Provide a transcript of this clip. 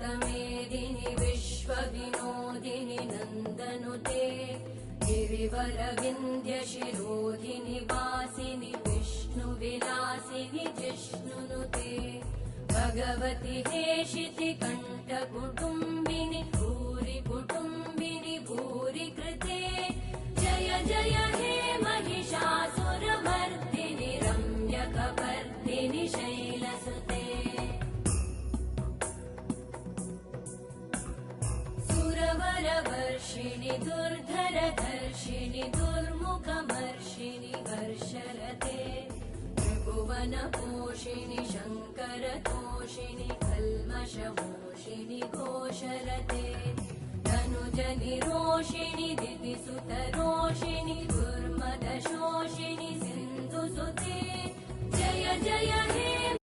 विश्वमेदिनि विश्वविनोदिनि नन्दनुते गिरिवरविन्ध्यशिरोधिनि वासिनि विष्णुविलासिनि जिष्णुनुते भगवति हेशिति कण्ठकुटुम्बिनि भूरि कुटुम्बिनि भूरि कृते जय जय हे महिषासुरमर्दिनि रम्यकपर्दिनि शैलसुते सुरवरवर्षिणि दुर्धरधर्षिणि दुर्मुखमर्षिणि हर्षरते त्रिभुवनपोषिणि शङ्करतोषिणि कल्मषमोषिणि घोषरते धनुजनिरोषिणि दितिसुतरोषिणि दुर्मदशोषिणि सिन्धुसुते जय जय हे